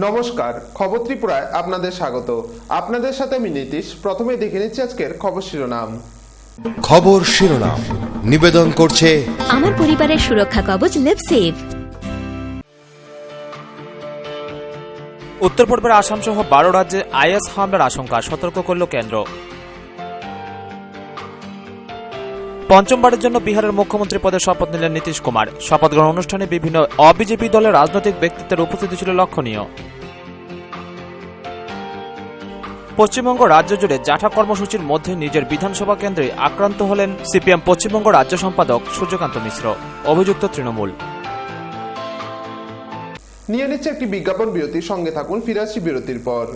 নমস্কার, খবর ত্রিপুরায় আপনাদের স্বাগত। আপনাদের সাথে আমি নীতিশ। প্রথমে দেখে নিচ্ছি আজকের খবর শিরোনাম। খবর শিরোনাম নিবেদন করছে আমার পরিবারের সুরক্ষা কবচ লিভ সেভ। উত্তর পূর্বের আসাম সহ 12 রাজ্যে আইএস হামলার আশঙ্কা, সতর্ক করল কেন্দ্র। পঞ্চমবারের জন্য বিহারের মুখ্যমন্ত্রী পদে শপথ নিলেন নীতিশ কুমার। শপথ গ্রহণ অনুষ্ঠানে বিভিন্ন অবিজেপি দলের রাজনৈতিক ব্যক্তিত্বের উপস্থিতি ছিল লক্ষণীয়। পশ্চিমবঙ্গ রাজ্য জুড়ে জাঠা কর্মসূচির মধ্যে নিজের বিধানসভা কেন্দ্রে আক্রান্ত হলেন সিপিএম পশ্চিমবঙ্গ রাজ্য সম্পাদক সূর্যকান্ত মিশ্র, অভিযুক্ত তৃণমূল। নিয়ে নিচ্ছে একটি বিজ্ঞাপন বিরতি, সঙ্গে থাকুন, ফিরে আসছি বিরতির পর।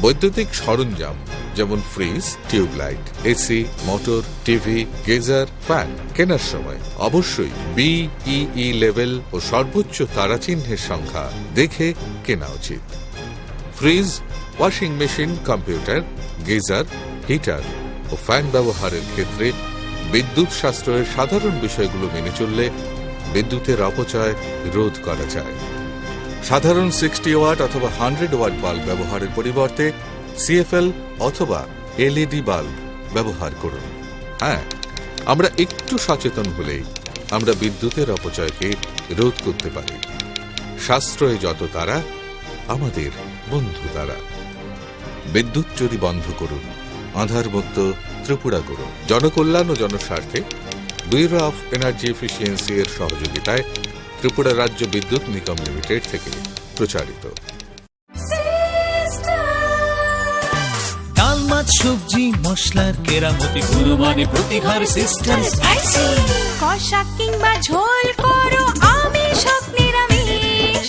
বৈদ্যুতিক সরঞ্জাম যেমন fridge, tubelight, AC, motor, TV, geyser, fan কেনার সময় অবশ্যই বিইই লেভেল ও সর্বোচ্চ তারাচিহ্নের সংখ্যা দেখে কেনা উচিত। Fridge, washing machine, computer, geyser, heater ও ফ্যান ব্যবহারের ক্ষেত্রে বিদ্যুৎ সাশ্রয়ের সাধারণ বিষয়গুলো মেনে চললে বিদ্যুতের অপচয় রোধ করা যায়। সাধারণ 60 ওয়াট অথবা 100 ওয়াট বাল্ব ব্যবহারের পরিবর্তে সিএফএল অথবা এলইডি বাল্ব ব্যবহার করুন। হ্যাঁ, আমরা একটু সচেতন হলেই আমরা বিদ্যুতের অপচয়কে রোধ করতে পারি। সাশ্রয়ে যত তারা, আমাদের বন্ধু তারা। বিদ্যুৎ চুরি বন্ধ করুন, আঁধারমুক্ত ত্রিপুরা করুন। জনকল্যাণ ও জনস্বার্থে ব্যুরো অফ এনার্জি এফিসিয়েন্সি এর সহযোগিতায় ত্রিপুরা রাজ্য বিদ্যুৎ নিগম লিমিটেড থেকে প্রচারিত। ডাল, মাছ, সবজি, মশলার কেরামতি, গুণমানে প্রতিহার সিস্টার স্পাইসি। কষা কিংবা ঝোল করো আমিষ হোক নিরামিষ,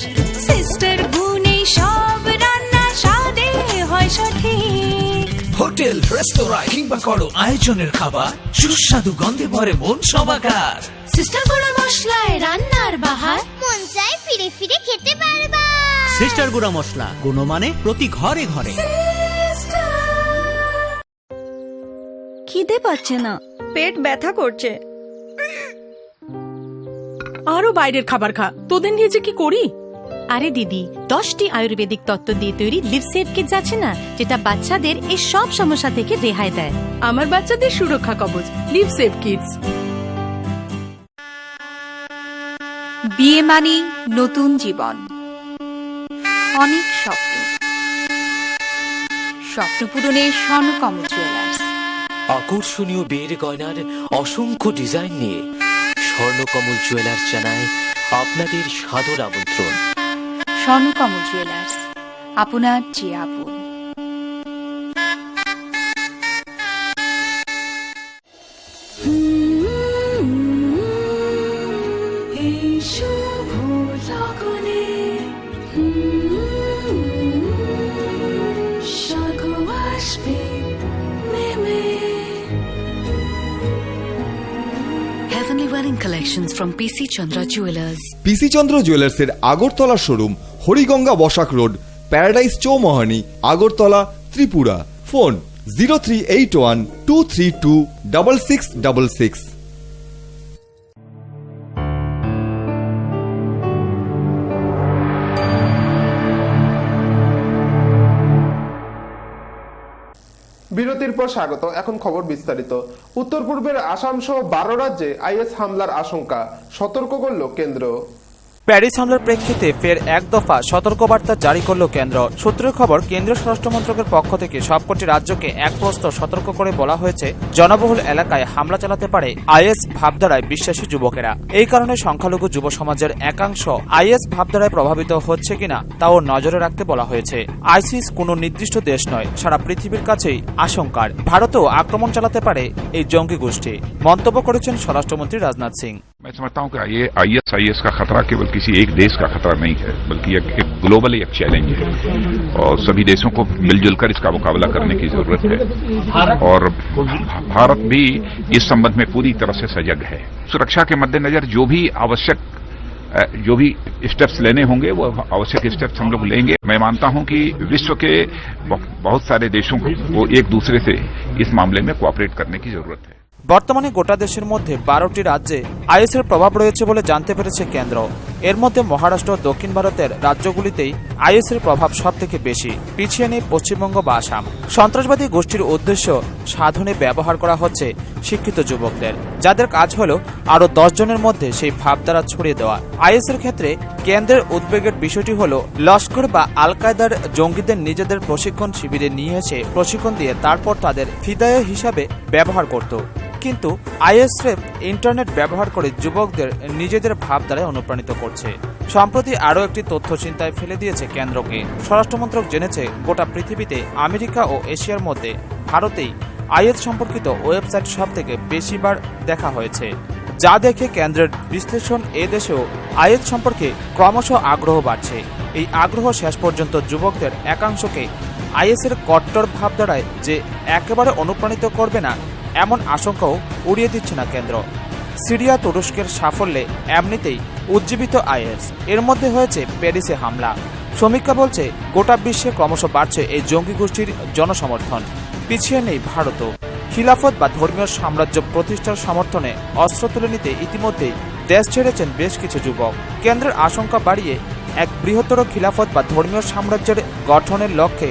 সিস্টার গুণে সব রান্না স্বাদে হয় সঠিক। হোটেল, রেস্তোরাঁ কিংবা করো আয়োজনের খাবার, সুস্বাদু গন্ধে ভরে মন সবাকার। সিস্টার গুঁড়া মশলায় রান্নার বাহার, মন চাই ফিরে ফিরে খেতে পারবা। সিস্টার গুঁড়া মশলা, গুণমানে প্রতি ঘরে ঘরে। খিদে পাচ্ছে না, পেট ব্যথা করছে। আরো বাইরের খাবার খা, তোদের নিয়ে যে কি করি। আরে দিদি, 10টি আয়ুর্বেদিক তত্ত্ব দিয়ে তৈরি লিভ সেভ কিটস আছে না, যেটা বাচ্চাদের এই সব সমস্যা থেকে রেহাই দেয়। আমার বাচ্চাদের সুরক্ষা কবচ লিভ সেভ কিডস। বিয়ে মানে নতুন জীবন, অনেক স্বপ্ন, স্বপ্ন পূরণে স্বর্ণকমল জুয়েলার্স। আকর্ষণীয় বিয়ের গয়নার অসংখ্য ডিজাইন নিয়ে স্বর্ণকমল জুয়েলার্স জানায় আপনাদের সাদর আমন্ত্রণ। স্বর্ণকমল জুয়েলার্স, আপনার যে আপন। Collections from PC Chandra Jewelers. PC Chandra জুয়েলার্সের Agartala showroom, Hariganga Basak road, paradise Choumohani, Agartala, Tripura. Phone 038123266666। বিরতির পর স্বাগত। এখন খবর বিস্তারিত। উত্তর পূর্বের আসাম সহ 12 রাজ্যে আইএস হামলার আশঙ্কা, সতর্ক করল কেন্দ্র। প্যারিস হামলার প্রেক্ষিতে ফের এক দফা সতর্কবার্তা জারি করল কেন্দ্র। সূত্রের খবর, কেন্দ্রীয় স্বরাষ্ট্র মন্ত্রকের পক্ষ থেকে সবকটি রাজ্যকে এক প্রস্তাব সতর্ক করে বলা হয়েছে, জনবহুল এলাকায় হামলা চালাতে পারে আইএস ভাবধারায় বিশ্বাসী যুবকেরা। এই কারণে সংখ্যালঘু যুব সমাজের একাংশ আইএস ভাবধারায় প্রভাবিত হচ্ছে কিনা তাও নজরে রাখতে বলা হয়েছে। আইসিস কোনো নির্দিষ্ট দেশ নয়, সারা পৃথিবীর কাছেই আশঙ্কার। ভারতেও আক্রমণ চালাতে পারে এই জঙ্গি গোষ্ঠী, মন্তব্য করেছেন স্বরাষ্ট্রমন্ত্রী রাজনাথ সিং। मैं समझता हूं कि ये आईएस का खतरा केवल किसी एक देश का खतरा नहीं है, बल्कि एक ग्लोबली एक चैलेंज है और सभी देशों को मिलजुल कर इसका मुकाबला करने की जरूरत है। और भारत भी इस संबंध में पूरी तरह से सजग है। सुरक्षा के मद्देनजर जो भी स्टेप्स लेने होंगे वो आवश्यक स्टेप्स हम लोग लेंगे। मैं मानता हूं कि विश्व के बहुत सारे देशों को एक दूसरे से इस मामले में कोऑपरेट करने की जरूरत है। বর্তমানে গোটা দেশের মধ্যে 12টি রাজ্যে আইএসের প্রভাব রয়েছে বলে জানতে পেরেছে কেন্দ্র। এর মধ্যে মহারাষ্ট্র ও দক্ষিণ ভারতের রাজ্যগুলিতেই আইএসের প্রভাব সবথেকে বেশি, পিছিয়ে নেই পশ্চিমবঙ্গ বা আসাম। সন্ত্রাসবাদী গোষ্ঠীর উদ্দেশ্য সাধনে ব্যবহার করা হচ্ছে শিক্ষিত যুবকদের, যাদের কাজ হল আরও 10 জনের মধ্যে সেই ভাবধারা ছড়িয়ে দেওয়া। আইএসের ক্ষেত্রে কেন্দ্রের উদ্বেগের বিষয়টি হল, লস্কর বা আল কায়দার জঙ্গিদের নিজেদের প্রশিক্ষণ শিবিরে নিয়ে এসে প্রশিক্ষণ দিয়ে তারপর তাদের ফিদায়ে হিসাবে ব্যবহার করত। কিন্তু আইএসএফ ইন্টারনেট ব্যবহার করে যুবকদের নিজেদের ভাবধারায় অনুপ্রাণিত করছে। সম্প্রতি আরও একটি তথ্য চিন্তায় ফেলে দিয়েছে কেন্দ্রকে। স্বরাষ্ট্রমন্ত্রক জেনেছে, গোটা পৃথিবীতে আমেরিকা ও এশিয়ার মধ্যে ভারতেই আইএস সম্পর্কিত ওয়েবসাইট সবথেকে বেশিবার দেখা হয়েছে, যা দেখে কেন্দ্রের বিশ্লেষণ এ দেশেও আইএস সম্পর্কে ক্রমশ আগ্রহ বাড়ছে। এই আগ্রহ শেষ পর্যন্ত যুবকদের একাংশকে আইএসের কট্টর ভাবধারায় যে একেবারে অনুপ্রাণিত করবে না, এমন আশঙ্কাও উড়িয়ে দিচ্ছে না কেন্দ্র। সিরিয়া তুরস্কের সাফল্যে এমনিতেই উজ্জীবিত আইএস, এর মধ্যে হয়েছে প্যারিসে হামলা। সমীক্ষা বলছে, গোটা বিশ্বে ক্রমশ বাড়ছে এই জঙ্গি গোষ্ঠীর জনসমর্থন। পিছিয়ে নেই ভারতও। খিলাফত বা ধর্মীয় সাম্রাজ্য প্রতিষ্ঠার সমর্থনে অস্ত্র তুলে নিতে ইতিমধ্যেই দেশ ছেড়েছেন বেশ কিছু যুবক। কেন্দ্রের আশঙ্কা বাড়িয়ে এক বৃহত্তর খিলাফত বা ধর্মীয় সাম্রাজ্যের গঠনের লক্ষ্যে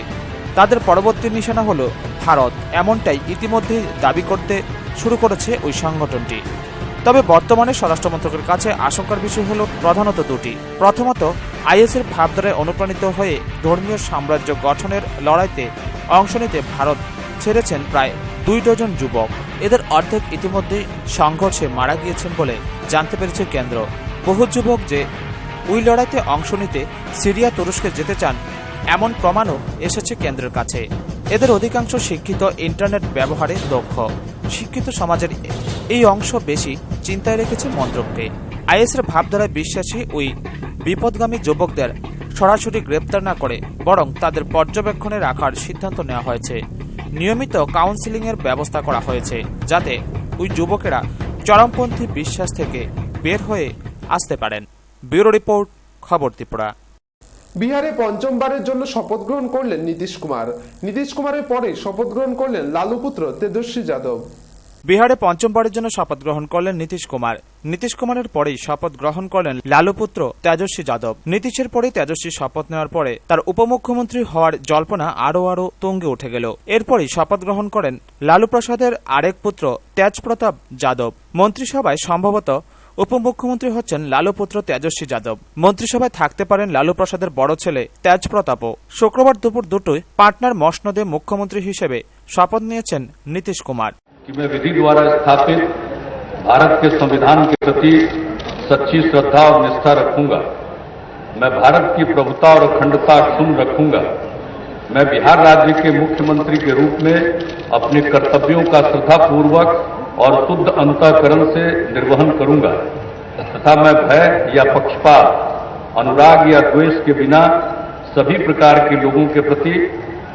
তাদের পরবর্তী নিশানা হল ভারত, এমনটাই ইতিমধ্যেই দাবি করতে শুরু করেছে ওই সংগঠনটি। তবে বর্তমানে স্বরাষ্ট্র মন্ত্রকের কাছে আশঙ্কার বিষয় হল প্রধানত দুটি। প্রথমত, আইএসের ভাবধারায় অনুপ্রাণিত হয়ে ধর্মীয় সাম্রাজ্য গঠনের লড়াইতে অংশ নিতে ভারত ছেড়েছেন প্রায় 2 ডজন যুবক। এদের অর্ধেক ইতিমধ্যেই সংঘর্ষে মারা গিয়েছেন বলে জানতে পেরেছে কেন্দ্র। বহু যুবক যে ওই লড়াইতে অংশ নিতে সিরিয়া তুরস্কে যেতে চান, এমন প্রমাণও এসেছে কেন্দ্রের কাছে। এদের অধিকাংশ শিক্ষিত, ইন্টারনেট ব্যবহারে দক্ষ। শিক্ষিত সমাজের এই অংশ বেশি চিন্তায় রেখেছে মন্ত্রককে। আইএসের ভাবধারায় বিশ্বাসী ওই বিপদগামী যুবকদের সরাসরি গ্রেপ্তার না করে বরং তাদের পর্যবেক্ষণে রাখার সিদ্ধান্ত নেওয়া হয়েছে। নিয়মিত কাউন্সেলিংয়ের ব্যবস্থা করা হয়েছে, যাতে ওই যুবকেরা চরমপন্থী বিশ্বাস থেকে বের হয়ে আসতে পারেন। ব্যুরো রিপোর্ট, খবর ত্রিপুরা। বিহারে পঞ্চমবারের জন্য শপথ গ্রহণ করলেন নীতিশ কুমার। নীতিশ কুমারের পরে শপথ গ্রহণ করলেন লালু পুত্র তেজস্বী যাদব। বিহারে পঞ্চমবারের জন্য শপথ গ্রহণ করলেন নীতিশ কুমার। নীতিশ কুমারের পরেই শপথ গ্রহণ করলেন লালু পুত্র তেজস্বী যাদব। নীতিশের পরেই তেজস্বী শপথ নেওয়ার পরে তার উপমুখ্যমন্ত্রী হওয়ার জল্পনা আরও তুঙ্গে উঠে গেল। এরপরই শপথ গ্রহণ করেন লালু প্রসাদের আরেক পুত্র তেজপ্রতাপ যাদব। মন্ত্রিসভায় সম্ভবত উপমুখ্যমন্ত্রী হচ্ছেন লালু পুত্র তেজস্বী যাদব। মন্ত্রিসভায় থাকতে পারেন লালু প্রসাদের বড় ছেলে তেজপ্রতাপও। শুক্রবার দুপুর 2টায় পাটনার মসনদে মুখ্যমন্ত্রী হিসেবে শপথ নিয়েছেন নীতিশ কুমার। मैं विधि द्वारा स्थापित भारत के संविधान के प्रति सच्ची श्रद्धा और निष्ठा रखूंगा। मैं भारत की प्रभुता और अखंडता अक्षुण्ण रखूंगा। मैं बिहार राज्य के मुख्यमंत्री के रूप में अपने कर्तव्यों का श्रद्धापूर्वक और शुद्ध अंतःकरण से निर्वहन करूंगा तथा मैं भय या पक्षपात, अनुराग या द्वेष के बिना सभी प्रकार के लोगों के प्रति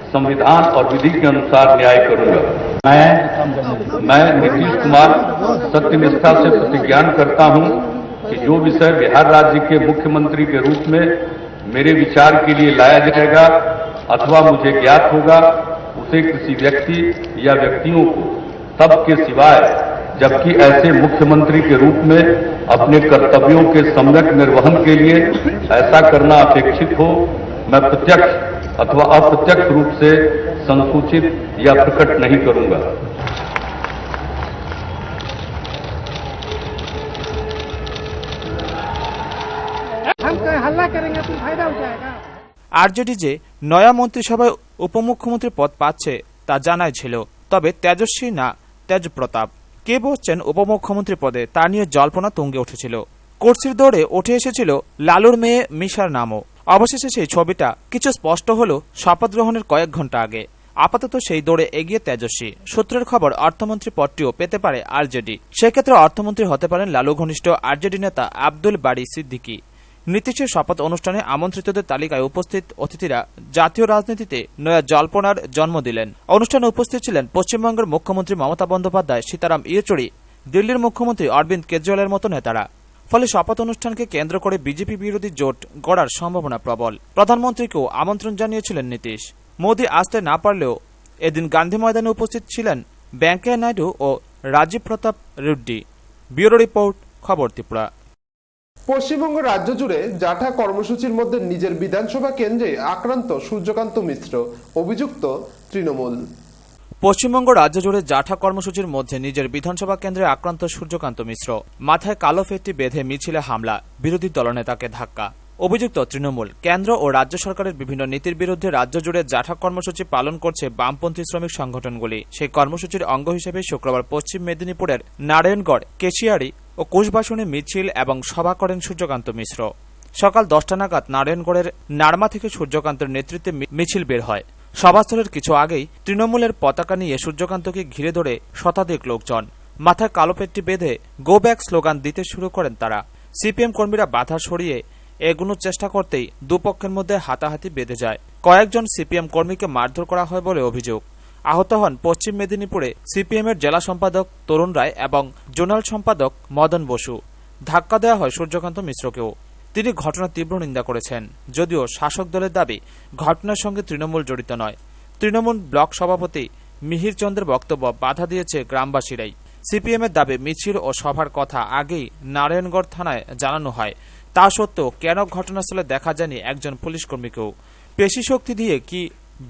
संविधान और विधि के अनुसार न्याय करूंगा। मैं नीतीश कुमार सत्यनिष्ठा से प्रतिज्ञान करता हूं कि जो विषय बिहार राज्य के मुख्यमंत्री के रूप में मेरे विचार के लिए लाया जाएगा अथवा मुझे ज्ञात होगा, उसे किसी व्यक्ति या व्यक्तियों को तब के सिवाय जबकि ऐसे मुख्यमंत्री के रूप में अपने कर्तव्यों के सम्यक निर्वहन के लिए ऐसा करना अपेक्षित हो, मैं प्रत्यक्ष अथवा अप्रत्यक्ष रूप से संसूचित या प्रकट नहीं करूंगा। करेंगे तो फायदा हो जाएगा। আরজেডি যে নয়া মন্ত্রিসভায় উপমুখ্যমন্ত্রী পদ পাচ্ছে তা জানাই ছিল, তবে তেজস্বী না তেজপ্রতাপ কে বসছেন উপমুখ্যমন্ত্রী পদে তা নিয়ে জল্পনা তুঙ্গে উঠেছিল। কুর্সির দৌড়ে উঠে এসেছিল লালুর মেয়ে মিশার নামও। অবশেষে সেই ছবিটা কিছু স্পষ্ট হলো শপথ গ্রহণের কয়েক ঘন্টা আগে। আপাতত সেই দৌড়ে এগিয়ে তেজস্বী। সূত্রের খবর অর্থমন্ত্রী পদটিও পেতে পারে আরজেডি। সেক্ষেত্রে অর্থমন্ত্রী হতে পারেন লালু ঘনিষ্ঠ আরজেডি নেতা আব্দুল বারি সিদ্দিকী। নীতিশের শপথ অনুষ্ঠানে আমন্ত্রিতদের তালিকায় উপস্থিত অতিথিরা জাতীয় রাজনীতিতে নয়া জল্পনার জন্ম দিলেন। অনুষ্ঠানে উপস্থিত ছিলেন পশ্চিমবঙ্গের মুখ্যমন্ত্রী মমতা বন্দ্যোপাধ্যায়, সীতারাম ইয়েচুরি, দিল্লির মুখ্যমন্ত্রী অরবিন্দ কেজরিওয়ালের মতো নেতারা। ফলে শপথ অনুষ্ঠানকে কেন্দ্র করে বিজেপি বিরোধী জোট গড়ার সম্ভাবনা প্রবল। প্রধানমন্ত্রীকেও আমন্ত্রণ জানিয়েছিলেন নীতিশ। মোদী আসতে না পারলেও এদিন গান্ধী ময়দানে উপস্থিত ছিলেন ভেঙ্কাইয়া নাইডু ও রাজীব প্রতাপ রুড্ডি। ব্যুরো রিপোর্ট, খবর ত্রিপুরা। পশ্চিমবঙ্গ রাজ্য জুড়ে জাঠা কর্মসূচির মধ্যে নিজের বিধানসভা কেন্দ্রে আক্রান্ত সূর্যকান্ত মিশ্র, অভিযুক্ত তৃণমূল। পশ্চিমবঙ্গ রাজ্য জুড়ে জাঠা কর্মসূচির মধ্যে নিজের বিধানসভা কেন্দ্রে আক্রান্ত সূর্যকান্ত মিশ্র। মাথায় কালো ফেটটি বেঁধে মিছিলে হামলা, বিরোধী দলনেতাকে ধাক্কা। অভিযুক্ত তৃণমূল। কেন্দ্র ও রাজ্য সরকারের বিভিন্ন নীতির বিরুদ্ধে রাজ্য জুড়ে জাঠা কর্মসূচি পালন করছে বামপন্থী শ্রমিক সংগঠনগুলি। সেই কর্মসূচির অঙ্গ হিসেবে শুক্রবার পশ্চিম মেদিনীপুরের নারায়ণগড়, কেশিয়ারি ও কুশবাসনে মিছিল এবং সভা করেন সূর্যকান্ত মিশ্র। সকাল 10টা নাগাদ নারায়ণগড়ের নারমা থেকে সূর্যকান্তের নেতৃত্বে মিছিল বের হয়। সভাস্থলের কিছু আগেই তৃণমূলের পতাকা নিয়ে সূর্যকান্তকে ঘিরে ধরে শতাধিক লোকজন। মাথায় কালো পেট্টি বেঁধে গো ব্যাক স্লোগান দিতে শুরু করেন তারা। সিপিএম কর্মীরা বাধা সরিয়ে এগুনোর চেষ্টা করতেই দুপক্ষের মধ্যে হাতাহাতি বেঁধে যায়। কয়েকজন সিপিএম কর্মীকে মারধর করা হয় বলে অভিযোগ। আহত হন পশ্চিম মেদিনীপুরে সিপিএমের জেলা সম্পাদক তরুণ রায় এবং জোনাল সম্পাদক মদন বসু। ধাক্কা দেওয়া হয় সূর্যকান্ত মিশ্রকেও। তিনি ঘটনার তীব্র নিন্দা করেছেন, যদিও শাসক দলের দাবি ঘটনার সঙ্গে তৃণমূল জড়িত নয়। তৃণমূল ব্লক সভাপতি মিহির চন্দ্রের বক্তব্য বাধা দিয়েছে গ্রামবাসীরাই। সিপিএমের দাবি মিছিল ও সভার কথা আগেই নারায়ণগড় থানায় জানানো হয়। তা সত্ত্বেও কেন ঘটনাস্থলে দেখা যায়নি একজন পুলিশ কর্মীকেও? পেশি শক্তি দিয়ে কি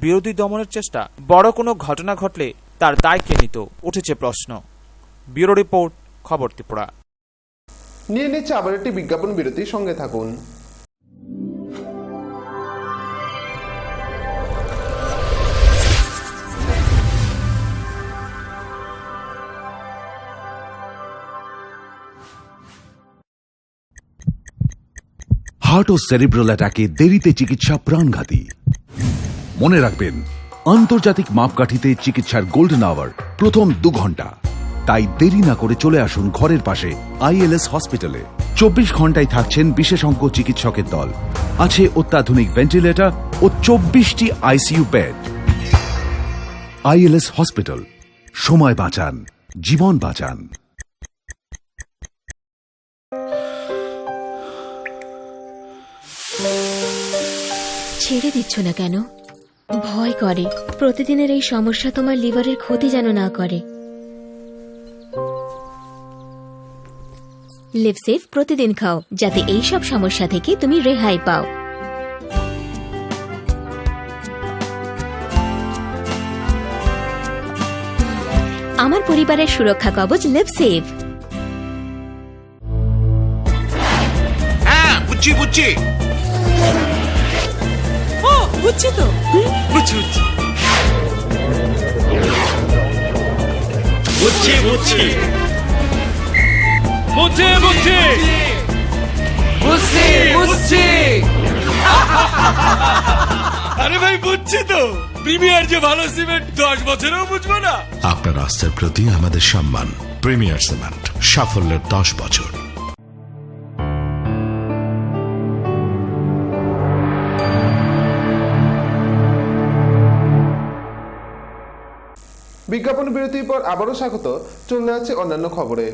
বিরোধী দমনের চেষ্টা? বড় কোনো ঘটনা ঘটলে তার দায় কে নিত, উঠেছে প্রশ্ন। ব্যুরো রিপোর্ট, খবর ত্রিপুরা। নিয়ে নিচ্ছে আবার একটি বিজ্ঞাপন বিরতি, সঙ্গে থাকুন। হার্ট ও সেরিব্রাল অ্যাটাকে দেরিতে চিকিৎসা প্রাণঘাতী। মনে রাখবেন, আন্তর্জাতিক মাপকাঠিতে চিকিৎসার গোল্ডেন আওয়ার প্রথম 2 ঘন্টা। তাই দেরি না করে চলে আসুন ঘরের পাশে আইএলএস হসপিটালে। 24 ঘন্টায় থাকছেন বিশেষজ্ঞ চিকিৎসকের দল। আছে অত্যাধুনিক ভেন্টিলেটর ও 24টি আইসিইউ বেড। আইএলএস হসপিটাল, সময় বাঁচান, জীবন বাঁচান। ছেড়ে দিচ্ছ না কেন? ভয় করে প্রতিদিনের এই সমস্যা তোমার লিভারের ক্ষতি যেন না করে। লিভসেভ প্রতিদিন খাও, যাতে এই সব সমস্যা থেকে তুমি রেহাই পাও। আমার পরিবারের সুরক্ষা কবচ লিভসেভ। হ্যাঁ, বুঝছি বুঝছি বুঝছি তো, বুঝছি বুঝছি বুঝছি বুঝছি বুঝছি বুঝছি বুঝছি আরে ভাই বুঝছি তো, প্রিমিয়ার যে ভালো সিমেন্ট 10 বছরেও বুঝবো না। আপনার আস্থার প্রতি আমাদের সম্মান। প্রিমিয়ার সিমেন্ট, সাফল্যের 10 বছর। বিজ্ঞাপন বিরতির পর আবারও স্বাগত। চলে যাচ্ছে অন্যান্য খবরে।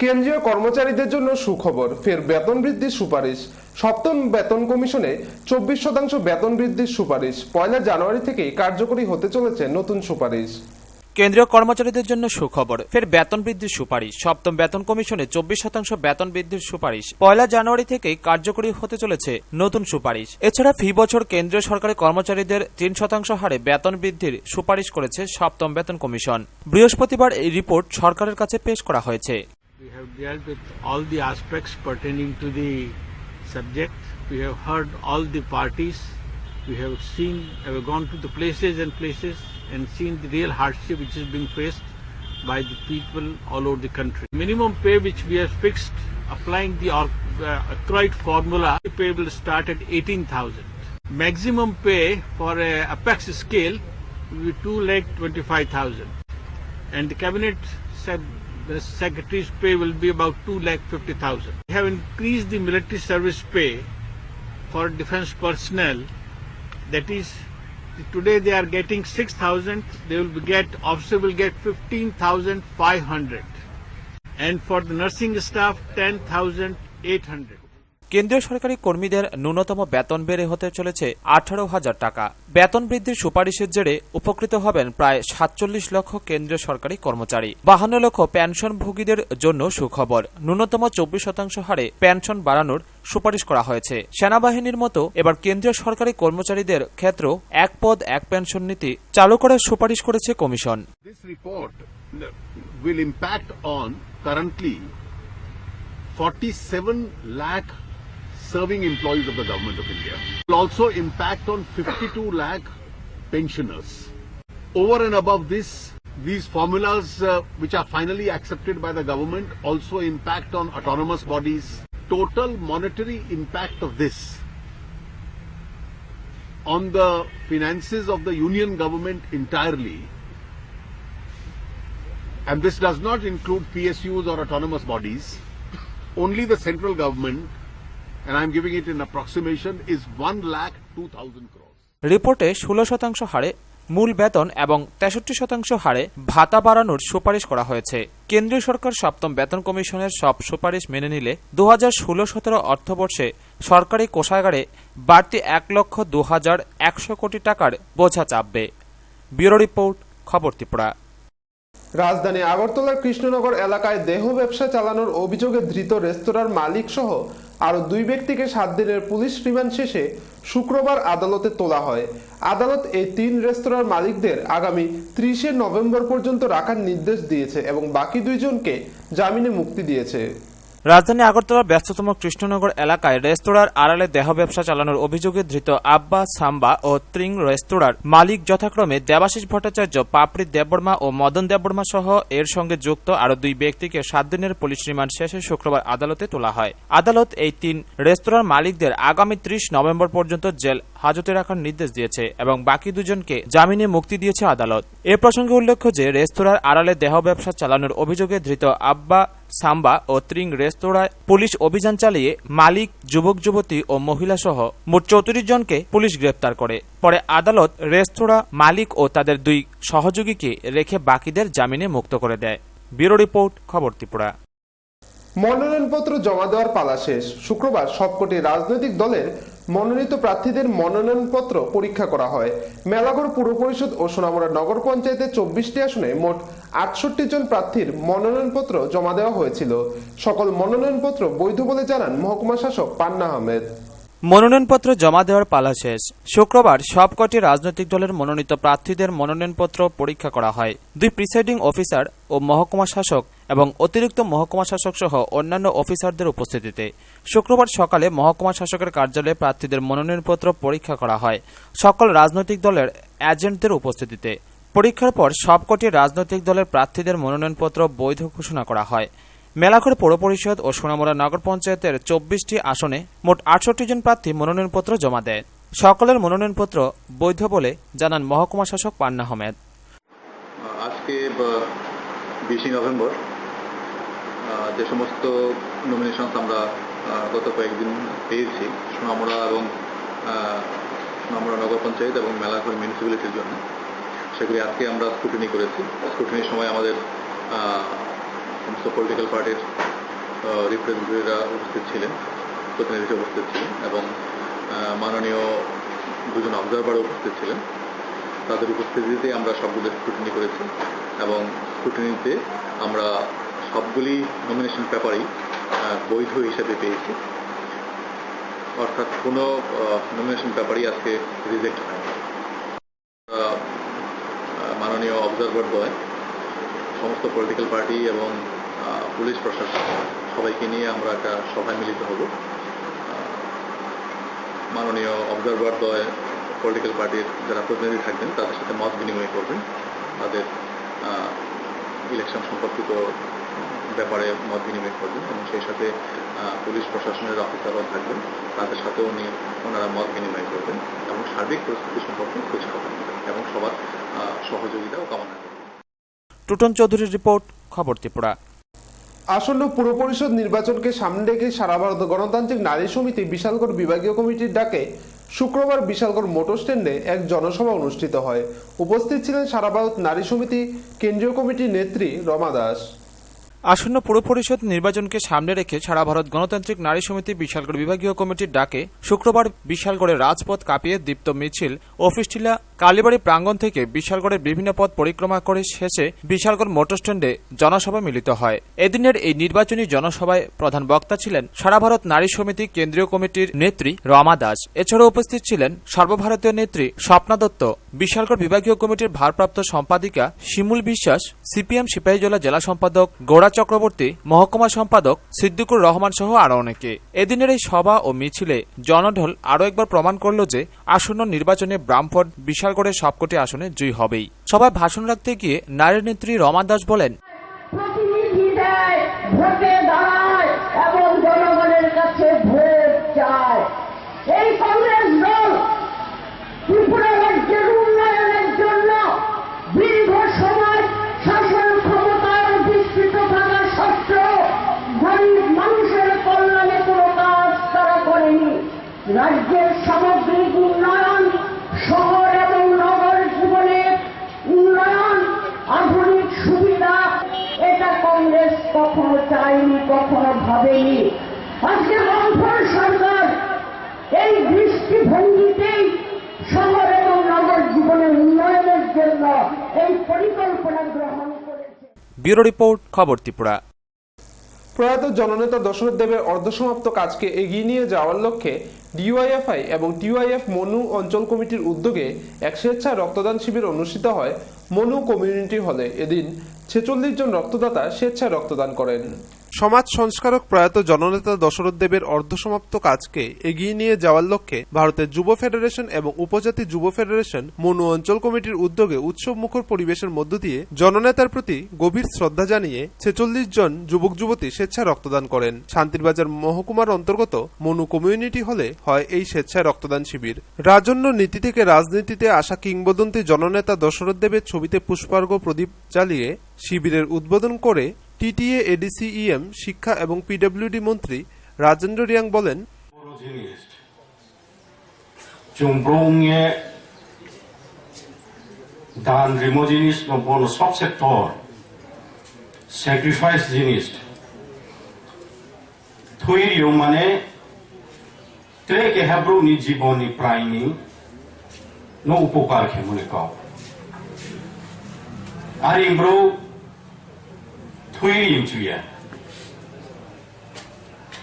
কেন্দ্রীয় কর্মচারীদের জন্য সুখবর, ফের বেতন বৃদ্ধির সুপারিশ। সপ্তম বেতন কমিশনে 24% বেতন বৃদ্ধির সুপারিশ। 1 জানুয়ারি থেকেই কার্যকরী হতে চলেছে নতুন সুপারিশ। কেন্দ্রীয় কর্মচারীদের জন্য সুখবর, ফের বেতন বৃদ্ধির সুপারিশ। সপ্তম বেতন কমিশনে 24% বেতন বৃদ্ধির সুপারিশ 1 জানুয়ারি থেকেই কার্যকরী হতে চলেছে নতুন সুপারিশ। এছাড়া ফি বছর কেন্দ্রীয় সরকারি কর্মচারীদের 3% হারে বেতন বৃদ্ধির সুপারিশ করেছে সপ্তম বেতন কমিশন। বৃহস্পতিবার এই রিপোর্ট সরকারের কাছে পেশ করা হয়েছে। We have dealt with all the aspects pertaining to the subject. We have heard all the parties. We have gone to the places and seen the real hardship which is being faced by the people all over the country. Minimum pay which we have fixed, applying the Acroyd formula, the pay will start at 18,000. Maximum pay for a apex scale will be 2,25,000. And the cabinet said the secretary's pay will be about 2,50,000. We have increased the military service pay for defense personnel. That is, today they are getting 6,000. Officer will get 15,500, and for the nursing staff 10,800. কেন্দ্রীয় সরকারি কর্মীদের ন্যূনতম বেতন বেড়ে হতে চলেছে 18,000 টাকা। বেতন বৃদ্ধির সুপারিশের জেরে উপকৃত হবেন প্রায় 47 লক্ষ কেন্দ্রীয় সরকারি কর্মচারী। 52 লক্ষ পেনশনভোগীদের জন্য সুখবর, ন্যূনতম 24% হারে পেনশন বাড়ানোর সুপারিশ করা হয়েছে। সেনাবাহিনীর মতো এবার কেন্দ্রীয় সরকারি কর্মচারীদের ক্ষেত্রেও এক পদ এক পেনশন নীতি চালু করার সুপারিশ করেছে commission. This report will impact on currently 47 lakh serving employees of the government of India. It will also impact on 52 lakh pensioners. Over and above this, these formulas which are finally accepted by the government also impact on autonomous bodies. Total monetary impact of this on the finances of the union government entirely, and this does not include PSUs or autonomous bodies, only the central government, and I'm giving it in approximation, is 1,02,000 crores. রিপোর্টে 16% হারে মূল বেতন এবং 63% হারে ভাতা বাড়ানোর সুপারিশ করা হয়েছে। কেন্দ্রীয় সরকার সপ্তম বেতন কমিশনের সব সুপারিশ মেনে নিলে 2016-17 অর্থবর্ষে সরকারি কোষাগারে বাড়তি 1,02,100 কোটি টাকার বোঝা চাপবে। ব্যুরো রিপোর্ট, খবর ত্রিপুরা। রাজধানী আগরতলার কৃষ্ণনগর এলাকায় দেহ ব্যবসা চালানোর অভিযোগে ধৃত রেস্তোরাঁর মালিক সহ আরো 2 ব্যক্তিকে 7 দিনের পুলিশ রিমান্ড শেষে শুক্রবার আদালতে তোলা হয়। আদালত এই 3 রেস্তোরাঁর মালিকদের আগামী 30 নভেম্বর পর্যন্ত রাখার নির্দেশ দিয়েছে এবং বাকি 2 জনকে জামিনে মুক্তি দিয়েছে। রাজধানী আগরতলার ব্যস্ততম কৃষ্ণনগর এলাকায় রেস্তোরাঁর আড়ালে দেহ ব্যবসা চালানোর অভিযোগে ধৃত আব্বা, সাম্বা ও ত্রিং রেস্তোরাঁর মালিক যথাক্রমে দেবাশিস ভট্টাচার্য, পাপড়ি দেববর্মা ও মদন দেববর্মা সহ এর সঙ্গে যুক্ত আরো 2 ব্যক্তিকে 7 দিনের পুলিশ রিমান্ড শেষে শুক্রবার আদালতে তোলা হয়। আদালত এই 3 রেস্তোরাঁর মালিকদের আগামী 30 নভেম্বর পর্যন্ত জেল হাজতে রাখার নির্দেশ দিয়েছে এবং বাকি 2 জনকে জামিনে মুক্তি দিয়েছে আদালত। এ প্রসঙ্গে উল্লেখ্য যে রেস্তোরাঁর আড়ালে দেহ ব্যবসা চালানোর অভিযোগে ধৃত আব্বা, সাম্বা ও ত্রিং রেস্তোরাঁয় পুলিশ অভিযান চালিয়ে মালিক, যুবক যুবতী ও মহিলা সহ মোট 34 জনকে পুলিশ গ্রেপ্তার করে। পরে আদালত রেস্তোরাঁ মালিক ও তাদের 2 সহযোগীকে রেখে বাকিদের জামিনে মুক্ত করে দেয়। ব্যুরো রিপোর্ট, খবর ত্রিপুরা। মনোনয়নপত্র জমা দেওয়ার পালা শেষ। শুক্রবার সবকটি রাজনৈতিক দলের মনোনীত প্রার্থীদের মনোনয়নপত্র পরীক্ষা করা হয়। মেলাঘর পুর পরিষদ ও সোনামুড়া নগর পঞ্চায়েতের 24টি আসনে মোট 68 জন প্রার্থীর মনোনয়নপত্র জমা দেওয়া হয়েছিল। সকল মনোনয়নপত্র বৈধ বলে জানান মহকুমা শাসক পান্না আহমেদ। মনোনয়নপত্র জমা দেওয়ার পালা শেষ। শুক্রবার সবকটি রাজনৈতিক দলের মনোনীত প্রার্থীদের মনোনয়নপত্র পরীক্ষা করা হয়। 2 প্রিসাইডিং অফিসার ও মহকুমা শাসক এবং অতিরিক্ত মহকুমা শাসক সহ অন্যান্য অফিসারদের উপস্থিতিতে শুক্রবার সকালে মহকুমা শাসকের কার্যালয়ে প্রার্থীদের মনোনয়নপত্র পরীক্ষা করা হয় সকল রাজনৈতিক দলের এজেন্টদের উপস্থিতিতে। পরীক্ষার পর সবকটি রাজনৈতিক দলের প্রার্থীদের মনোনয়নপত্র বৈধ ঘোষণা করা হয়। মেলাঘর পৌর পরিষদ ও সোনামুড়া নগর পঞ্চায়েতের 24টি আসনে মোট 68 জন প্রার্থী মনোনয়নপত্র জমা দেয়। সকলের মনোনয়নপত্র বৈধ বলে জানান মহকুমা শাসক পান্না আহমেদ। আজকে 20 নভেম্বর যে সমস্ত নমিনেশন আমরা গত কয়েকদিন পেয়েছি সোনামুড়া এবং সোনামুড়া নগর পঞ্চায়েত এবং মেলাঘর মিউনিসিপ্যালিটির জন্য, সেগুলি আজকে আমরা স্ক্রুটিনি করেছি। স্ক্রুটিনির সময় আমাদের সমস্ত পলিটিক্যাল পার্টির রিপ্রেজেন্টেটিভরা উপস্থিত ছিলেন, প্রতিনিধি উপস্থিত ছিলেন এবং মাননীয় 2 জন অবজারভারও উপস্থিত ছিলেন। তাদের উপস্থিতিতে আমরা সবগুলো স্ক্রুটিনি করেছি এবং স্ক্রুটিনিতে আমরা সবগুলি নমিনেশন পেপারই বৈধ হিসেবে পেয়েছি, অর্থাৎ কোনো নমিনেশন পেপারই আজকে রিজেক্ট হয়নি। মাননীয় অবজারভার দ্বয়, সমস্ত পলিটিক্যাল পার্টি এবং পুলিশ প্রশাসন সবাইকে নিয়ে আমরা একটা সভায় মিলিত হব। মাননীয় অবজারভারদ্বয় পলিটিক্যাল পার্টির যারা প্রতিনিধি থাকবেন তাদের সাথে মত বিনিময় করবেন, তাদের ইলেকশন সম্পর্কিত ব্যাপারে মত বিনিময় করবেন এবং সেই সাথে পুলিশ প্রশাসনের অফিসাররাও থাকবেন, তাদের সাথেও ওনারা মত বিনিময় করবেন এবং সার্বিক পরিস্থিতি সম্পর্কে খোঁজখবর নেবেন এবং সবার সহযোগিতাও কামনা করবেন। টুটন চৌধুরীর রিপোর্ট, খবর ত্রিপুরা। আসন্ন পুর পরিষদ নির্বাচনকে সামনে রেখে সারা ভারত গণতান্ত্রিক নারী সমিতি বিশালগড় বিভাগীয় কমিটির ডাকে শুক্রবার বিশালগড় মোটর স্ট্যান্ডে এক জনসভা অনুষ্ঠিত হয়। উপস্থিত ছিলেন সারা ভারত নারী সমিতি কেন্দ্রীয় কমিটির নেত্রী রমা দাস। আসন্ন পুর পরিষদ নির্বাচনকে সামনে রেখে সারা ভারত গণতান্ত্রিক নারী সমিতি বিশালগড় বিভাগীয় কমিটির ডাকে শুক্রবার বিশালগড়ের রাজপথ কাঁপিয়ে দীপ্ত মিছিল অফিসটিলা কালীবাড়ি প্রাঙ্গণ থেকে বিশালগড়ের বিভিন্ন পথ পরিক্রমা করে শেষে বিশালগড় মোটর স্ট্যান্ডে জনসভা মিলিত হয়। এদিনের এই নির্বাচনী জনসভায় প্রধান বক্তা ছিলেন সারা ভারত নারী সমিতি কেন্দ্রীয় কমিটির নেত্রী রমা দাস। এছাড়াও উপস্থিত ছিলেন সর্বভারতীয় নেত্রী স্বপ্না দত্ত, বিশালগড় বিভাগীয় কমিটির ভারপ্রাপ্ত সম্পাদিকা শিমুল বিশ্বাস, সিপিএম সিপাহীজলা জেলা সম্পাদক গৌড়া চক্রবর্তী, মহকুমা সম্পাদক সিদ্দিকুর রহমান সহ আরও অনেকে। এদিনের এই সভা ও মিছিলে জনঢল আরও একবার প্রমাণ করল যে আসন্ন নির্বাচনে ব্রামফোর্ড বিশালগড়ের সবকটি আসনে জয়ী হবেই। সভায় ভাষণ রাখতে গিয়ে নারী নেত্রী রমা দাস বলেন, প্রতিনিধি দেয়, ভোটে দাঁড়ায় এবং জনগণের কাছে ভোট চায়। এই কংগ্রেস দল ত্রিপুরা রাজ্যের উন্নয়নের জন্য দীর্ঘ সময় শাসন ক্ষমতায় অধিষ্ঠিত থাকা সত্ত্বেও গরিব মানুষের কল্যাণে কোনো কাজ তারা করেনি। রাজ্যের সামগ্রিক উন্নয়ন, শহর এবং নগর জীবনের উন্নয়ন, আধুনিক সুবিধা, এটা কংগ্রেস কখনো চায়নি, কখনো ভাবেনি। আজকে বামফ্রন্ট সরকার এই দৃষ্টিভঙ্গিতেই শহর এবং নগর জীবনের উন্নয়নের জন্য এই পরিকল্পনা গ্রহণ করেছে। ব্যুরো রিপোর্ট, খবর ত্রিপুরা। প্রয়াত জননেতা দশরথ দেবের অর্ধসমাপ্ত কাজকে এগিয়ে নিয়ে যাওয়ার লক্ষ্যে ডিওয়াইএফআই এবং টিওয়াইএফ মনু অঞ্চল কমিটির উদ্যোগে এক স্বেচ্ছায় রক্তদান শিবির অনুষ্ঠিত হয় মনু কমিউনিটি হলে। এদিন 46 জন রক্তদাতা স্বেচ্ছায় রক্তদান করেন। সমাজ সংস্কারক প্রয়াত জননেতা দশরথ দেবের অর্ধসমাপ্ত কাজকে এগিয়ে নিয়ে যাওয়ার লক্ষ্যে ভারতের যুব ফেডারেশন এবং উপজাতি যুব ফেডারেশন মনু অঞ্চল কমিটির উদ্যোগে উৎসব মুখর পরিবেশের মধ্য দিয়ে জননেতার প্রতি গভীর শ্রদ্ধা জানিয়ে 46 জন যুবক যুবতী স্বেচ্ছায় রক্তদান করেন। শান্তিরবাজার মহকুমার অন্তর্গত মনু কমিউনিটি হলে হয় এই স্বেচ্ছায় রক্তদান শিবির। রাজন্য নীতি থেকে রাজনীতিতে আসা কিংবদন্তি জননেতা দশরথ দেবের ছবিতে পুষ্পার্ঘ প্রদীপ জ্বালিয়ে শিবিরের উদ্বোধন করে টিটিএ এডিসিইএম শিক্ষা এবং পিডব্লিউডি মন্ত্রী রাজেন্দ্র রিয়াং বলেন, দান রিমো জিনিস বড় সব সেক্টর স্যাক্রিফাইস জিনিস থুইরিও মানে ট্রেকে হেব্রুনি জীবনী প্রায়নি নো উপকার খেমনে কাও আর ইমব্রো থুই ইমচুয়া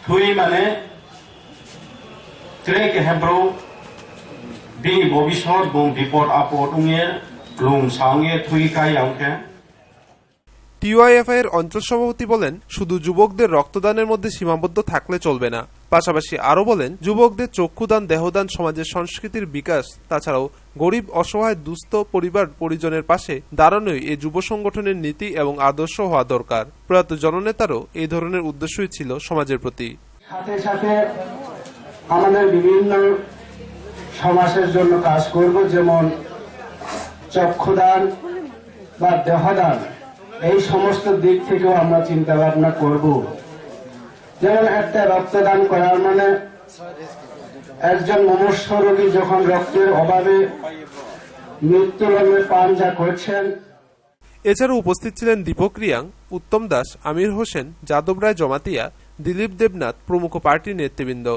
থুই মানে ট্রেকে হেব্রো বিনি ভবিষ্যৎ বং বিপদ আপদ উঙে লুম সাঙে থুই কাই আউকে। টিওয়াইএফআই এর অঞ্চল সভাপতি বলেন, শুধু যুবকদের রক্তদানের মধ্যে সীমাবদ্ধ থাকলে চলবে না। পাশাপাশি আরো বলেন, যুবকদের চক্ষুদান, দেহদান সমাজের সংস্কৃতির বিকাশ, তাছাড়াও গরিব অসহায় দুস্থ পরিবার পরিজনের পাশে দাঁড়ানোই এই যুব সংগঠনের নীতি এবং আদর্শ হওয়া দরকার। প্রয়াত জননেতারও এই ধরনের উদ্দেশ্যই ছিল সমাজের প্রতি। সাথে সাথে আমাদের বিভিন্ন সমাজের জন্য কাজ করব, যেমন চক্ষুদান বা দেহদান, এই সমস্ত দিক থেকেও আমরা চিন্তা ভাবনা করব। যেমন একটা রক্তদান করার মানে একজন মুমূর্ষ রোগী যখন রক্তের অভাবে মৃত্যুলগ্নে পাঞ্জা করছেন। এছাড়াও উপস্থিত ছিলেন দীপক রিয়াং, উত্তম দাস, আমির হোসেন, যাদব রায় জমাতিয়া, দিলীপ দেবনাথ প্রমুখ পার্টির নেতৃবৃন্দ।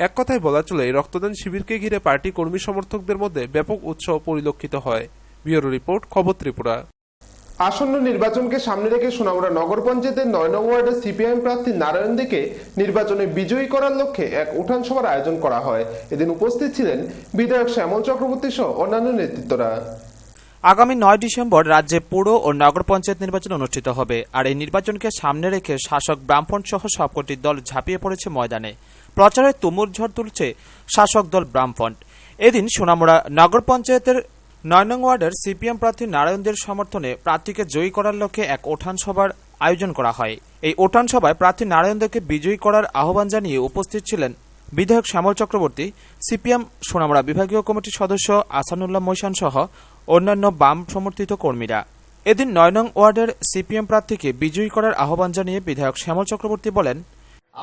এক কথায় বলা চলে, এই রক্তদান শিবিরকে ঘিরে পার্টি কর্মী সমর্থকদের মধ্যে ব্যাপক উৎসাহ পরিলক্ষিত হয়। ব্যুরো রিপোর্ট, খবর ত্রিপুরা। আসন্ন নির্বাচনকে সামনে রেখে সোনামুড়া নগর পঞ্চায়েতের 9 নং ওয়ার্ডের সিপিআইএম প্রার্থী নারায়ণ দেকে নির্বাচনে বিজয়ী করার লক্ষ্যে এক উঠান সভার আয়োজন করা হয়। এদিন উপস্থিত ছিলেন বিধায়ক শ্যামল চক্রবর্তী সহ অন্যান্য নেতৃত্বরা। আগামী 9 ডিসেম্বর রাজ্যে পুর ও নগর পঞ্চায়েত নির্বাচন অনুষ্ঠিত হবে। আর এই নির্বাচনকে সামনে রেখে শাসক বামফ্রন্ট সহ সবকটি দল ঝাঁপিয়ে পড়েছে ময়দানে। প্রচারে তুমুল ঝড় তুলছে শাসক দল বামফ্রন্ট। এদিন সোনামুড়া নগর পঞ্চায়েতের 9 নং ওয়ার্ডের সিপিএম প্রার্থী নারায়ণদের সমর্থনে প্রার্থীকে জয়ী করার লক্ষ্যে এক উঠান সভার আয়োজন করা হয়। এই উঠান সভায় প্রার্থী নারায়ণদেরকে বিজয়ী করার আহ্বান জানিয়ে উপস্থিত ছিলেন বিধায়ক শ্যামল চক্রবর্তী, সিপিএম সোনামুড়া বিভাগীয় কমিটির সদস্য আসানুল্লাহ মৈশান সহ অন্যান্য বাম সমর্থিত কর্মীরা। এদিন 9 নং ওয়ার্ডের সিপিএম প্রার্থীকে বিজয়ী করার আহ্বান জানিয়ে বিধায়ক শ্যামল চক্রবর্তী বলেন,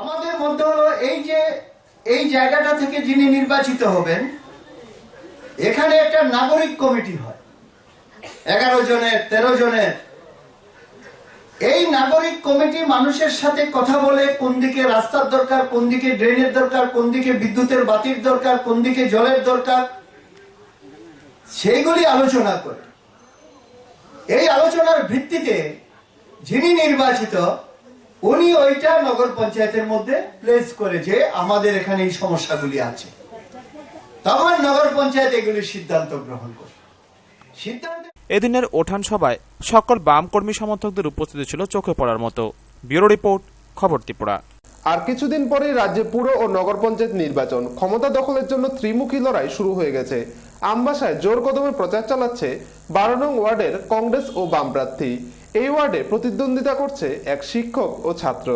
আমাদের মধ্যে হলো এই জায়গাটা থেকে যিনি নির্বাচিত হবেন, এখানে একটা নাগরিক কমিটি হয় 11 জনের 13 জনের। এই নাগরিক কমিটি মানুষের সাথে কথা বলে কোন দিকে রাস্তার দরকার, কোন দিকে ড্রেনের দরকার, কোন দিকে বিদ্যুতের বাতির দরকার, কোন দিকে জলের দরকার, সেইগুলি আলোচনা করে। এই আলোচনার ভিত্তিতে যিনি নির্বাচিত উনি ওইটা নগর পঞ্চায়েতের মধ্যে প্লেস করে যে আমাদের এখানে এই সমস্যাগুলি আছে, তখন নগর পঞ্চায়েত এগুলির সিদ্ধান্ত গ্রহণ করে। এদিনের উঠান সভায় সকল বাম কর্মী সমর্থকদের উপস্থিতি ছিল চোখে পড়ার মতো। ব্যুরো রিপোর্ট, খবর ত্রিপুরা। আর কিছুদিন পরেই রাজ্যে পুর ও নগর পঞ্চায়েত নির্বাচন। ক্ষমতা দখলের জন্য ত্রিমুখী লড়াই শুরু হয়ে গেছে। আমবাসায় জোর কদমে প্রচার চালাচ্ছে 12 নং ওয়ার্ডের কংগ্রেস ও বাম প্রার্থী। এই ওয়ার্ডে প্রতিদ্বন্দ্বিতা করছে এক শিক্ষক ও ছাত্র।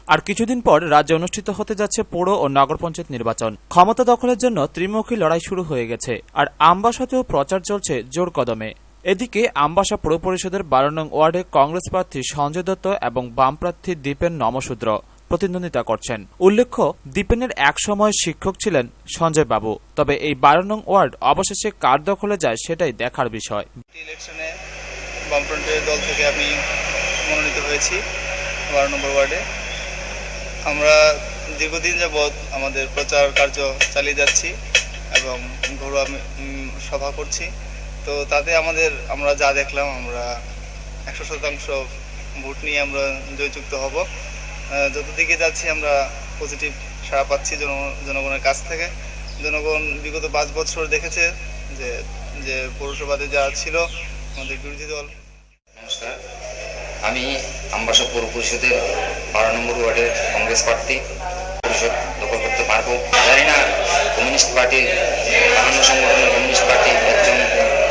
আর কিছুদিন পর রাজ্যে অনুষ্ঠিত হতে যাচ্ছে পৌর ও নগর পঞ্চায়েত নির্বাচন। ক্ষমতা দখলের জন্য ত্রিমুখী লড়াই শুরু হয়ে গেছে। আর আমবাসাতেও প্রচার চলছে জোর কদমে। এদিকে আমবাসা পৌর পরিষদের 12 নং ওয়ার্ডে কংগ্রেস প্রার্থী সঞ্জয় দত্ত এবং বাম প্রার্থী দীপেন নমশূদ্র প্রতিদ্বন্দ্বিতা করছেন। উল্লেখ্য, দীপেনের এক সময় শিক্ষক ছিলেন সঞ্জয় বাবু। তবে এই 12 নং ওয়ার্ড অবশেষে কার দখলে যায় সেটাই দেখার বিষয়। ইলেকশনে বামফ্রন্টের দল থেকে আমি মনোনীত হয়েছি 12 নম্বর ওয়ার্ডে। আমরা দীর্ঘদিন যাবৎ আমাদের প্রচার কার্য চালিয়ে যাচ্ছি এবং ঘরোয়া সভা করছি। তো তাতে আমরা যা দেখলাম, আমরা 100% ভোট নিয়ে আমরা জয়যুক্ত হব। যতদিকে যাচ্ছি আমরা পজিটিভ সাড়া পাচ্ছি জনগণের কাছ থেকে। জনগণ বিগত 5 বছর দেখেছে যে পৌরসভাতে যা ছিল আমাদের বিরোধী দল। নমস্কার, আমি আমবাসা পৌর পরিষদের 12 নম্বর ওয়ার্ডের কংগ্রেস প্রার্থী। পরিষদ দখল করতে পারবো জানি না। কমিউনিস্ট পার্টির অন্য সংগঠনের কমিউনিস্ট পার্টি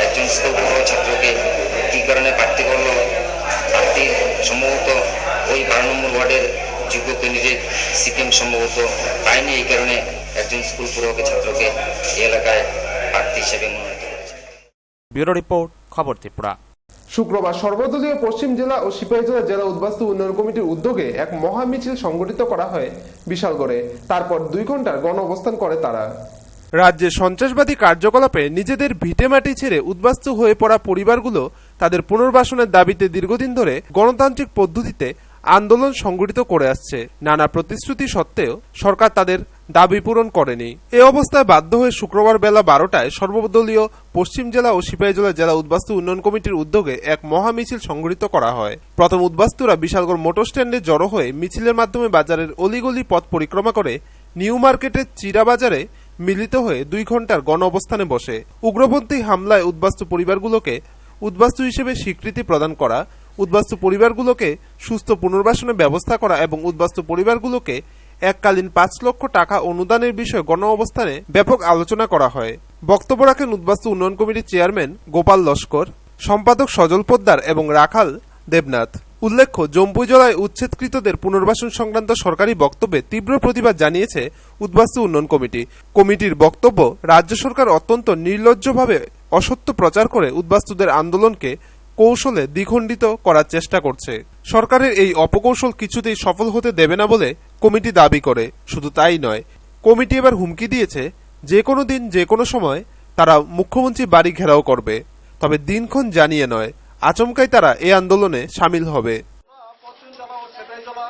একজন স্কুল পড়ুয়া ছাত্রকে কি কারণে প্রার্থী করলো? প্রার্থী সম্ভবত ওই 12 নম্বর ওয়ার্ডের যোগ্য ক্যান্ডিডেট সিপিএম সম্ভবত পায়নি। এই কারণে একজন স্কুল পড়ুয়া ছাত্রকে এই এলাকায় প্রার্থী হিসেবে মনোনীত করেছে। ব্যুরো রিপোর্ট, খবর ত্রিপুরা। শুক্রবার সর্বদলীয় পশ্চিম জেলা ও সিপাহীজলা জেলা উদ্বাস্তু উন্নয়ন কমিটির উদ্যোগে এক মহা মিছিল সংগঠিত করা হয় বিশালগড়ে। তারপর 2 ঘন্টার গণ অবস্থান করে তারা। রাজ্যে সন্ত্রাসবাদী কার্যকলাপে নিজেদের ভিটেমাটি ছেড়ে উদ্বাস্তু হয়ে পড়া পরিবারগুলো তাদের পুনর্বাসনের দাবিতে দীর্ঘদিন ধরে গণতান্ত্রিক পদ্ধতিতে আন্দোলন সংগঠিত করে আসছে। নানা প্রতিশ্রুতি সত্ত্বেও সরকার তাদের দাবি পূরণ করেনি। এ অবস্থায় বাধ্য হয়ে শুক্রবার বেলা 12টায় সর্বদলীয় পশ্চিম জেলা ও সিপাহীজলা জেলা উদ্বাস্তু উন্নয়ন কমিটির উদ্যোগে এক মহা মিছিল সংগঠিত করা হয়। প্রথম উদ্বাস্তুরা বিশালগড় মোটর স্ট্যান্ডে জড়ো হয়ে মিছিলের মাধ্যমে বাজারের অলিগলি পথ পরিক্রমা করে নিউ মার্কেটের চিরা বাজারে মিলিত হয়ে 2 ঘন্টার গণ অবস্থানে বসে। উগ্রপন্থী হামলায় উদ্বাস্তু পরিবারগুলোকে উদ্বাস্তু হিসেবে স্বীকৃতি প্রদান করা, উদ্বাস্তু পরিবারগুলোকে সুস্থ পুনর্বাসনের ব্যবস্থা করা এবং উদ্বাস্তু পরিবারগুলোকে এককালীন 5 লক্ষ টাকা অনুদানের বিষয়ে গণ অবস্থানে ব্যাপক আলোচনা করা হয়। বক্তব্য রাখেন উদ্বাস্তু উন্নয়ন কমিটির চেয়ারম্যান গোপাল লস্কর, সম্পাদক সজল পোদ্দার এবং রাখাল দেবনাথ। উল্লেখ্য, জম্পুই জেলায় উচ্ছেদকৃতদের পুনর্বাসন সংক্রান্ত সরকারি বক্তব্যে তীব্র প্রতিবাদ জানিয়েছে উদ্বাস্তু উন্নয়ন কমিটি। কমিটির বক্তব্য, রাজ্য সরকার অত্যন্ত নির্লজ্জভাবে অসত্য প্রচার করে উদ্বাস্তুদের আন্দোলনকে কৌশলে দ্বিখণ্ডিত করার চেষ্টা করছে। সরকারের এই অপকৌশল কিছুতেই সফল হতে দেবে না বলে কমিটি দাবি করে। শুধু তাই নয়, কমিটি এবার হুমকি দিয়েছে যে কোনো দিন যে কোনো সময় তারা মুখ্যমন্ত্রী বাড়ি ঘেরাও করবে। তবে দিনক্ষণ জানিয়ে নয়, আচমকাই তারা এই আন্দোলনে সামিল হবে। পশ্চিম জেলা ও সিপাহীজলা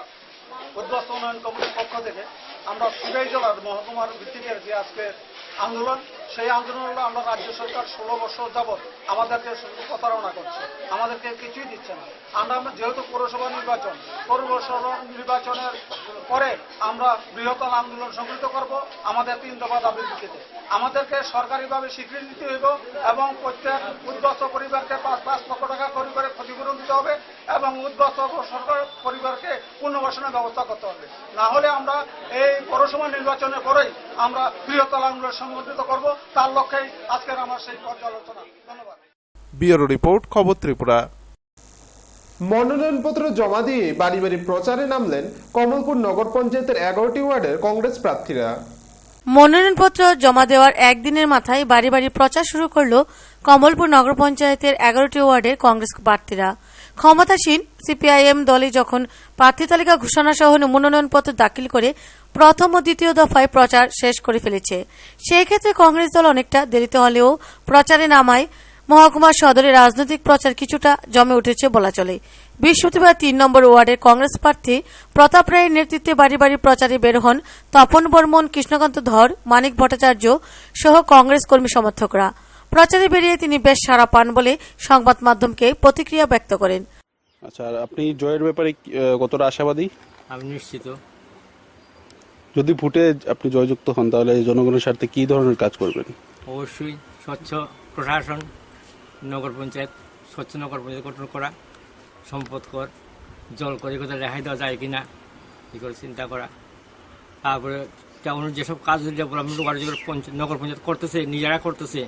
উদ্বাস্তু উন্নয়ন কমিটির পক্ষ থেকে আমরা সিপাহীজলার মহকুমার ভিত্তিতে যে আজকে আন্দোলন, সেই আন্দোলন হলো আমরা রাজ্য সরকার 16 বছর যাবৎ আমাদেরকে শুধু প্রতারণা করছে, আমাদেরকে কিছুই দিচ্ছে না। আমরা যেহেতু পৌরসভা নির্বাচনের পরে আমরা বৃহত্তর আন্দোলন সংগঠিত করব আমাদের 3 দফা দাবির ভিত্তিতে। আমাদেরকে সরকারিভাবে স্বীকৃতি দিতে হইব এবং প্রত্যেক উদ্বাস্ত পরিবারকে 5 লক্ষ টাকা করে ক্ষতিপূরণ দিতে হবে এবং উদ্বাস্ত সরকার পরিবারকে পুনর্বাসনের ব্যবস্থা করতে হবে। না হলে আমরা এই পৌরসভা নির্বাচনের পরেই আমরা বৃহত্তর আন্দোলন সংগঠিত করব। তার লক্ষ্যেই আজকের আমার সেই পর্যালোচনা। ধন্যবাদ। ব্যুরো রিপোর্ট, খবর ত্রিপুরা। মনোনয়নপত্র জমা দিয়ে বাড়ি বাড়ি প্রচারে নামলেন কমলপুর নগর পঞ্চায়েতের 11টি ওয়ার্ডের কংগ্রেস প্রার্থীরা। মনোনয়নপত্র জমা দেওয়ার একদিনের মাথায় বাড়ি বাড়ি প্রচার শুরু করল কমলপুর নগর পঞ্চায়েতের 11টি ওয়ার্ডের কংগ্রেস প্রার্থীরা। ক্ষমতাসীন সিপিআইএম দলে যখন প্রার্থী তালিকা ঘোষণা সহ মনোনয়নপত্র দাখিল করে প্রথম ও দ্বিতীয় দফায় প্রচার শেষ করে ফেলেছে, সেই ক্ষেত্রে কংগ্রেস দল অনেকটা দেরিতে হলেও প্রচারে নামায় মহকুমা সদরে রাজনৈতিক প্রচার কিছুটা জমে উঠেছে বলা চলে। বৃহস্পতিবার 3 নম্বর ওয়ার্ডের কংগ্রেস প্রার্থী প্রতাপ রায়ের নেতৃত্বে বাড়ি বাড়ি প্রচারে বের হন তপন বর্মন, কৃষ্ণকান্ত ধর, মানিক ভট্টাচার্য সহ কংগ্রেস কর্মী সমর্থকরা। প্রচারে বেরিয়ে তিনি বেশ সাড়া পান বলে সংবাদ মাধ্যমকে প্রতিক্রিয়া ব্যক্ত করেন। আচ্ছা, আপনি জয়ের ব্যাপারে কতটা আশাবাদী? আমি নিশ্চিত। যদি ভোটে আপনি জয়যুক্ত হন তাহলে জনগণের স্বার্থে কি ধরনের কাজ করবেন? অবশ্যই স্বচ্ছ প্রশাসন, নগর পঞ্চায়েত, স্বচ্ছ নগর পঞ্চায়েত গঠন করা, সম্পদ কর, জল করে কোথাও রেহাই দেওয়া যায় কিনা এই করে চিন্তা করা। তারপরে যেসব কাজ নগর পঞ্চায়েত করতেছে, নিজেরা করতেছে,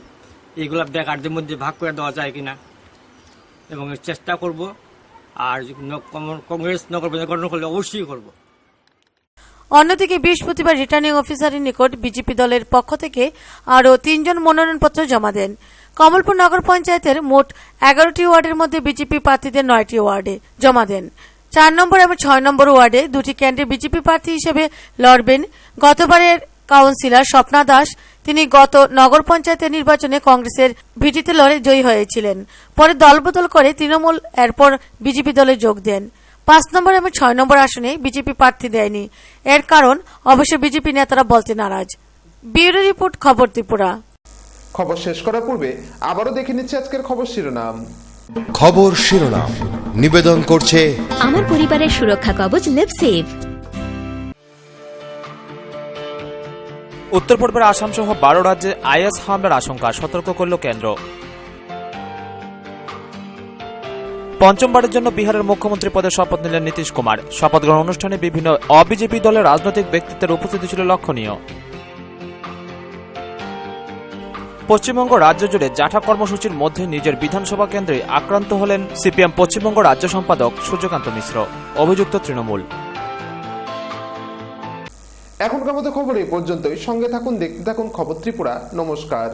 এগুলা বেকারদের মধ্যে ভাগ করে দেওয়া যায় কিনা এবং চেষ্টা করব। আর কংগ্রেস নগর পঞ্চায়েত গঠন করলে অবশ্যই করব। অন্যদিকে বৃহস্পতিবার রিটার্নিং অফিসারের নিকট বিজেপি দলের পক্ষ থেকে আরও 3 জন মনোনয়নপত্র জমা দেন। কমলপুর নগর পঞ্চায়েতের মোট 11টি ওয়ার্ডের মধ্যে বিজেপি প্রার্থীদের 9টি ওয়ার্ডে জমা দেন। 4 নম্বর এবং 6 নম্বর ওয়ার্ডে 2টি কেন্দ্রে বিজেপি প্রার্থী হিসেবে লড়বেন গতবারের কাউন্সিলর স্বপ্না দাস। তিনি গত নগর পঞ্চায়েতের নির্বাচনে কংগ্রেসের ভিটিতে লড়ে জয়ী হয়েছিলেন, পরে দলবদল করে তৃণমূল, এরপর বিজেপি দলে যোগ দেন। 5 নম্বর এবং 6 নম্বর আসনে বিজেপি প্রার্থী দেয়নি, এর কারণ অবশ্য বিজেপি নেতারা বলতে নারাজ। ব্যুরো রিপোর্ট, খবর ত্রিপুরা। খবর শেষ করার পূর্বে আবারও দেখে নিচ্ছে আজকের খবর শিরোনাম। খবর শিরোনাম নিবেদন করছে আমার পরিবারের সুরক্ষা কবচ লিভসেভ। উত্তর পূর্বের আসাম সহ 12 রাজ্যে আইএস হামলার আশঙ্কা, সতর্ক করল কেন্দ্র। পঞ্চমবারের জন্য বিহারের মুখ্যমন্ত্রী পদে শপথ নিলেন নীতিশ কুমার। শপথ গ্রহণ অনুষ্ঠানে বিভিন্ন অবিজেপি দলের রাজনৈতিক ব্যক্তিত্বের উপস্থিতি ছিল লক্ষণীয়। পশ্চিমবঙ্গ রাজ্য জুড়ে জাঠা কর্মসূচির মধ্যে নিজের বিধানসভা কেন্দ্রে আক্রান্ত হলেন সিপিএম পশ্চিমবঙ্গ রাজ্য সম্পাদক সূর্যকান্ত মিশ্র, অভিযুক্ত তৃণমূল। এখনকার মতো খবর এই পর্যন্তই। সঙ্গে থাকুন, দেখতে থাকুন খবর ত্রিপুরা। নমস্কার।